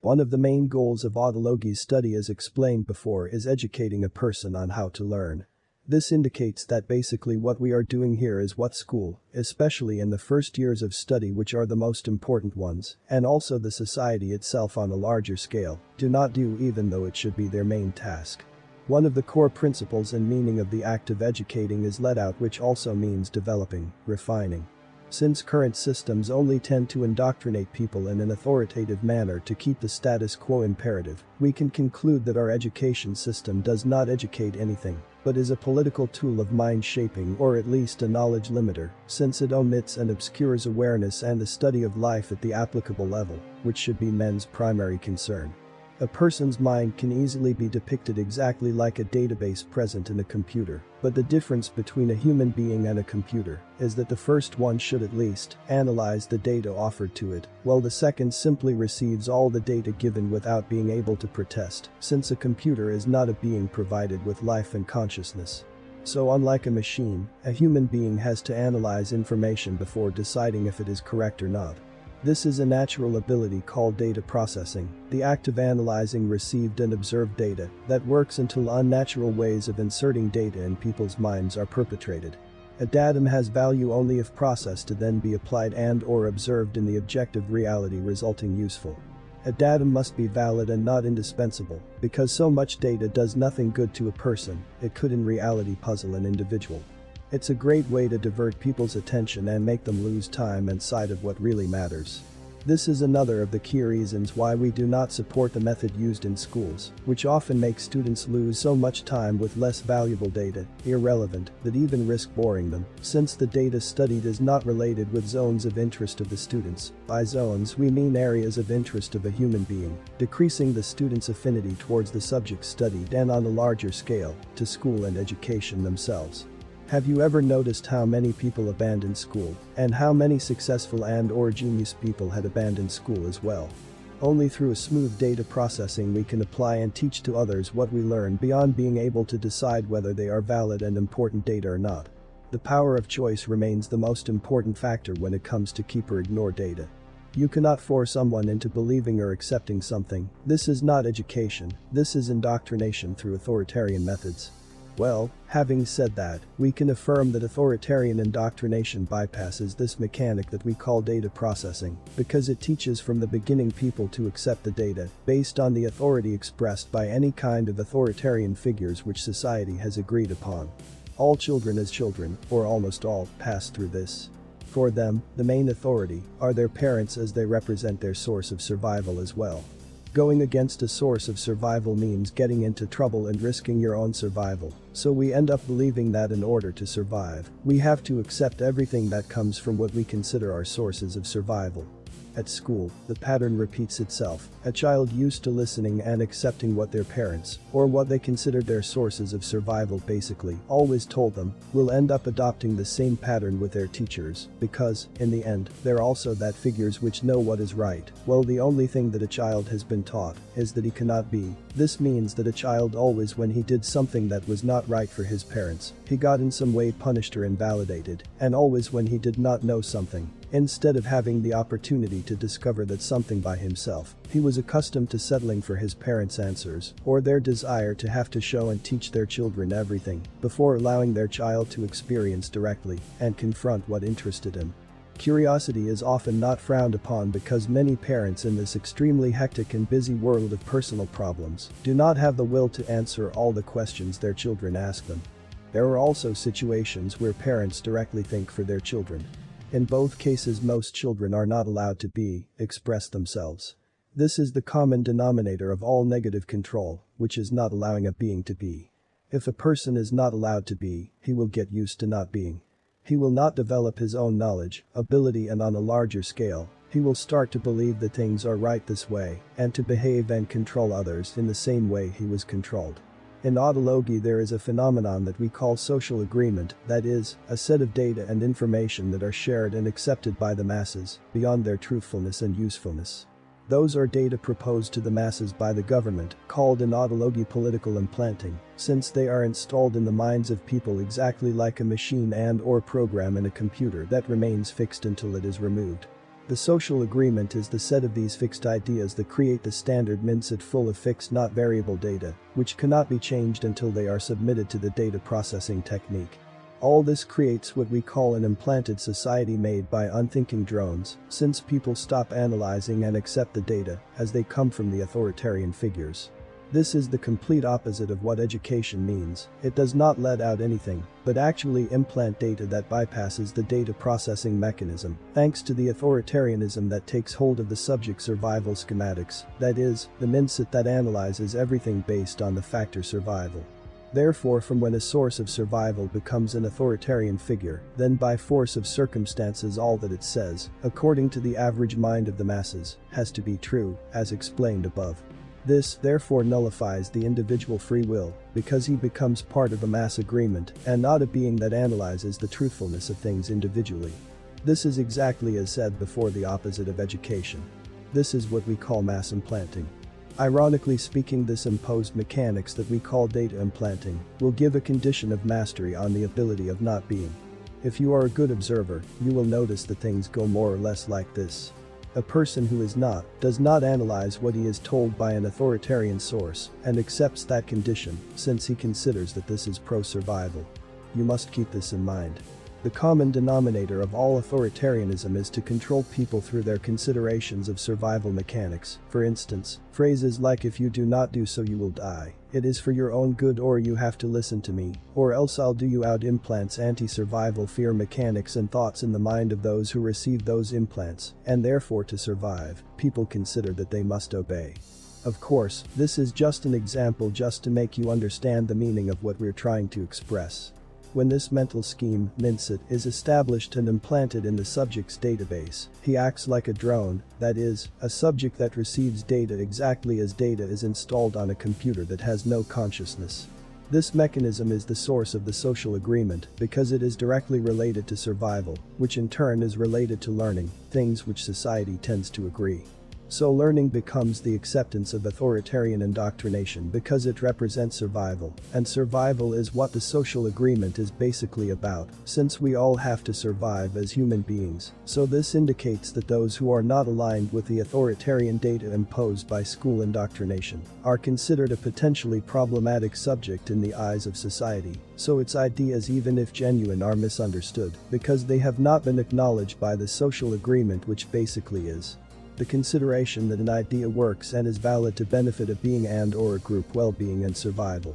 One of the main goals of Autologie's study, as explained before, is educating a person on how to learn. This indicates that basically what we are doing here is what school, especially in the first years of study, which are the most important ones, and also the society itself on a larger scale, do not do, even though it should be their main task. One of the core principles and meaning of the act of educating is let out, which also means developing, refining. Since current systems only tend to indoctrinate people in an authoritative manner to keep the status quo imperative, we can conclude that our education system does not educate anything, but is a political tool of mind shaping, or at least a knowledge limiter, since it omits and obscures awareness and the study of life at the applicable level, which should be men's primary concern. A person's mind can easily be depicted exactly like a database present in a computer, but the difference between a human being and a computer is that the first one should at least analyze the data offered to it, while the second simply receives all the data given without being able to protest, since a computer is not a being provided with life and consciousness. So unlike a machine, a human being has to analyze information before deciding if it is correct or not. This is a natural ability called data processing, the act of analyzing received and observed data that works until unnatural ways of inserting data in people's minds are perpetrated. A datum has value only if processed to then be applied and/or observed in the objective reality, resulting useful. A datum must be valid and not indispensable, because so much data does nothing good to a person, it could in reality puzzle an individual. It's a great way to divert people's attention and make them lose time and sight of what really matters. This is another of the key reasons why we do not support the method used in schools, which often makes students lose so much time with less valuable data, irrelevant, that even risk boring them, since the data studied is not related with zones of interest of the students. By zones we mean areas of interest of a human being, decreasing the student's affinity towards the subject studied and, on a larger scale, to school and education themselves. Have you ever noticed how many people abandoned school, and how many successful and/or genius people had abandoned school as well? Only through a smooth data processing we can apply and teach to others what we learn beyond being able to decide whether they are valid and important data or not. The power of choice remains the most important factor when it comes to keep or ignore data. You cannot force someone into believing or accepting something. This is not education, this is indoctrination through authoritarian methods. Well, having said that, we can affirm that authoritarian indoctrination bypasses this mechanic that we call data processing, because it teaches from the beginning people to accept the data based on the authority expressed by any kind of authoritarian figures which society has agreed upon. All children as children, or almost all, pass through this. For them, the main authority are their parents, as they represent their source of survival as well. Going against a source of survival means getting into trouble and risking your own survival, so we end up believing that in order to survive, we have to accept everything that comes from what we consider our sources of survival. At school, the pattern repeats itself. A child used to listening and accepting what their parents, or what they considered their sources of survival basically, always told them, will end up adopting the same pattern with their teachers, because, in the end, they're also that figures which know what is right. Well, the only thing that a child has been taught is that he cannot be. This means that a child always, when he did something that was not right for his parents, he got in some way punished or invalidated, and always when he did not know something, instead of having the opportunity to discover that something by himself, he was accustomed to settling for his parents' answers, or their desire to have to show and teach their children everything, before allowing their child to experience directly and confront what interested him. Curiosity is often not frowned upon because many parents in this extremely hectic and busy world of personal problems do not have the will to answer all the questions their children ask them. There are also situations where parents directly think for their children. In both cases, most children are not allowed to express themselves. This is the common denominator of all negative control, which is not allowing a being to be. If a person is not allowed to be, he will get used to not being. He will not develop his own knowledge, ability, and on a larger scale, he will start to believe that things are right this way, and to behave and control others in the same way he was controlled. In Autologie there is a phenomenon that we call social agreement, that is, a set of data and information that are shared and accepted by the masses, beyond their truthfulness and usefulness. Those are data proposed to the masses by the government, called in Autologie political implanting, since they are installed in the minds of people exactly like a machine and/or program in a computer that remains fixed until it is removed. The social agreement is the set of these fixed ideas that create the standard mindset full of fixed not variable data, which cannot be changed until they are submitted to the data processing technique. All this creates what we call an implanted society made by unthinking drones, since people stop analyzing and accept the data as they come from the authoritarian figures. This is the complete opposite of what education means. It does not let out anything, but actually implant data that bypasses the data processing mechanism, thanks to the authoritarianism that takes hold of the subject survival schematics, that is, the mindset that analyzes everything based on the factor survival. Therefore, from when a source of survival becomes an authoritarian figure, then by force of circumstances all that it says, according to the average mind of the masses, has to be true, as explained above. This, therefore, nullifies the individual free will, because he becomes part of a mass agreement and not a being that analyzes the truthfulness of things individually. This is exactly as said before the opposite of education. This is what we call mass implanting. Ironically speaking, this imposed mechanics that we call data implanting will give a condition of mastery on the ability of not being. If you are a good observer, you will notice that things go more or less like this. A person who does not analyze what he is told by an authoritarian source and accepts that condition since he considers that this is pro-survival. You must keep this in mind. The common denominator of all authoritarianism is to control people through their considerations of survival mechanics. For instance, phrases like "if you do not do so you will die," "it is for your own good," or "you have to listen to me," or "else I'll do you out" implants anti-survival fear mechanics and thoughts in the mind of those who receive those implants, and therefore to survive, people consider that they must obey. Of course, this is just an example just to make you understand the meaning of what we're trying to express. When this mental scheme, mindset, is established and implanted in the subject's database, he acts like a drone, that is, a subject that receives data exactly as data is installed on a computer that has no consciousness. This mechanism is the source of the social agreement because it is directly related to survival, which in turn is related to learning, things which society tends to agree. So learning becomes the acceptance of authoritarian indoctrination because it represents survival, and survival is what the social agreement is basically about, since we all have to survive as human beings. So this indicates that those who are not aligned with the authoritarian data imposed by school indoctrination are considered a potentially problematic subject in the eyes of society, so its ideas, even if genuine, are misunderstood because they have not been acknowledged by the social agreement, which basically is the consideration that an idea works and is valid to benefit a being and/or a group well-being and survival.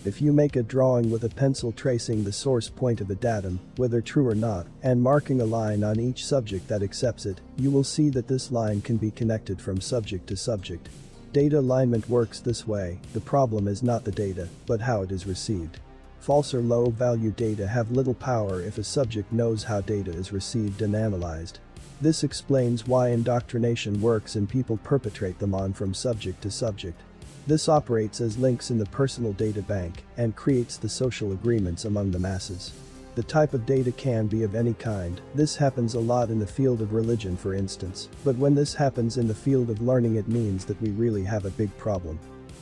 If you make a drawing with a pencil tracing the source point of a datum, whether true or not, and marking a line on each subject that accepts it, you will see that this line can be connected from subject to subject. Data alignment works this way. The problem is not the data, but how it is received. False or low-value data have little power if a subject knows how data is received and analyzed. This explains why indoctrination works and people perpetrate them on from subject to subject. This operates as links in the personal data bank and creates the social agreements among the masses. The type of data can be of any kind. This happens a lot in the field of religion, for instance, but when this happens in the field of learning, it means that we really have a big problem.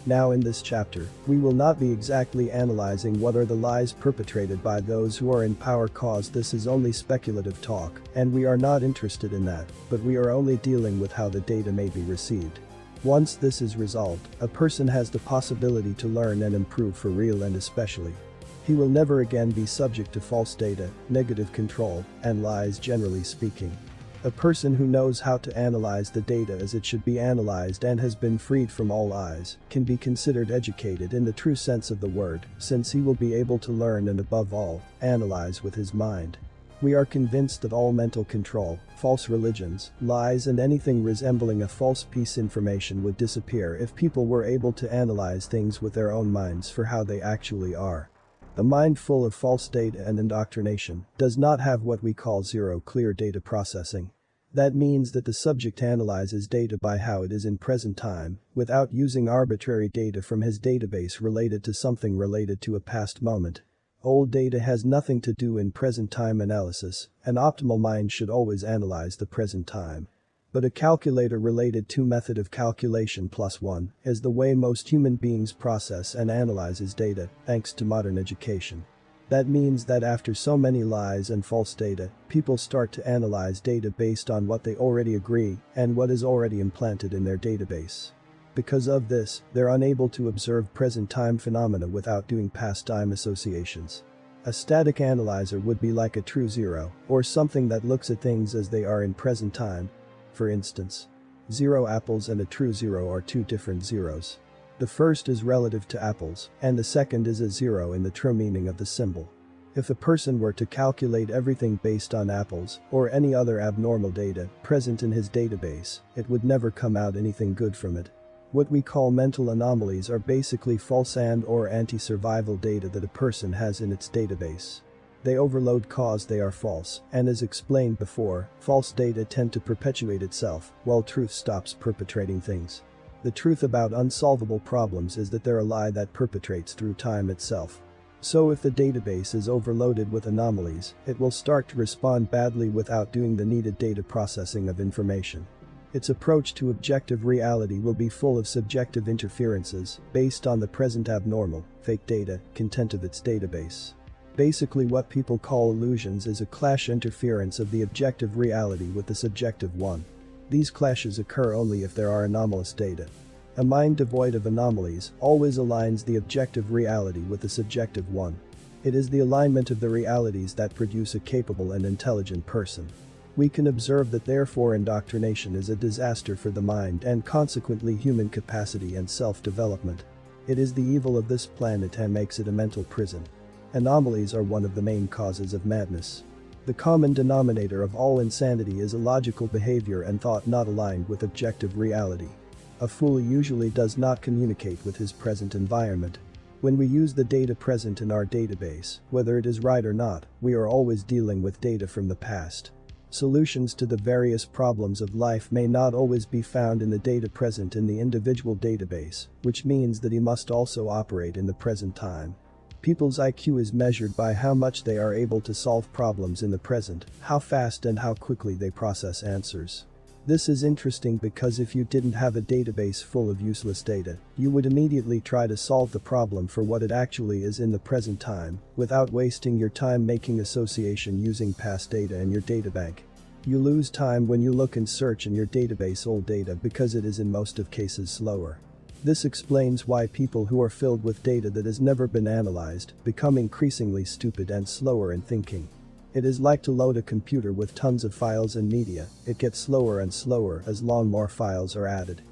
Now in this chapter, we will not be exactly analyzing what are the lies perpetrated by those who are in power, cause this is only speculative talk, and we are not interested in that, but we are only dealing with how the data may be received. Once this is resolved, a person has the possibility to learn and improve for real, and especially, he will never again be subject to false data, negative control, and lies generally speaking. A person who knows how to analyze the data as it should be analyzed and has been freed from all lies can be considered educated in the true sense of the word, since he will be able to learn and, above all, analyze with his mind. We are convinced that all mental control, false religions, lies, and anything resembling a false piece information would disappear if people were able to analyze things with their own minds for how they actually are. The mind full of false data and indoctrination does not have what we call zero clear data processing. That means that the subject analyzes data by how it is in present time, without using arbitrary data from his database related to something related to a past moment. Old data has nothing to do in present time analysis. An optimal mind should always analyze the present time. But a calculator related to method of calculation +1 is the way most human beings process and analyzes data, thanks to modern education. That means that after so many lies and false data, people start to analyze data based on what they already agree and what is already implanted in their database. Because of this, they're unable to observe present-time phenomena without doing past-time associations. A static analyzer would be like a true zero, or something that looks at things as they are in present time. For instance, 0 apples and a true zero are two different zeros. The first is relative to apples, and the second is a zero in the true meaning of the symbol. If a person were to calculate everything based on apples, or any other abnormal data present in his database, it would never come out anything good from it. What we call mental anomalies are basically false and/or anti-survival data that a person has in its database. They overload cause they are false, and as explained before, false data tend to perpetuate itself, while truth stops perpetrating things. The truth about unsolvable problems is that they're a lie that perpetrates through time itself. So if the database is overloaded with anomalies, it will start to respond badly without doing the needed data processing of information. Its approach to objective reality will be full of subjective interferences based on the present abnormal, fake data, content of its database. Basically what people call illusions is a clash interference of the objective reality with the subjective one. These clashes occur only if there are anomalous data. A mind devoid of anomalies always aligns the objective reality with the subjective one. It is the alignment of the realities that produce a capable and intelligent person. We can observe that therefore indoctrination is a disaster for the mind and consequently human capacity and self-development. It is the evil of this planet and makes it a mental prison. Anomalies are one of the main causes of madness. The common denominator of all insanity is illogical behavior and thought not aligned with objective reality. A fool usually does not communicate with his present environment. When we use the data present in our database, whether it is right or not, we are always dealing with data from the past. Solutions to the various problems of life may not always be found in the data present in the individual database, which means that he must also operate in the present time. People's IQ is measured by how much they are able to solve problems in the present, how fast and how quickly they process answers. This is interesting because if you didn't have a database full of useless data, you would immediately try to solve the problem for what it actually is in the present time, without wasting your time making association using past data in your databank. You lose time when you look and search in your database old data because it is in most of cases slower. This explains why people who are filled with data that has never been analyzed become increasingly stupid and slower in thinking. It is like to load a computer with tons of files and media, it gets slower and slower as long more files are added.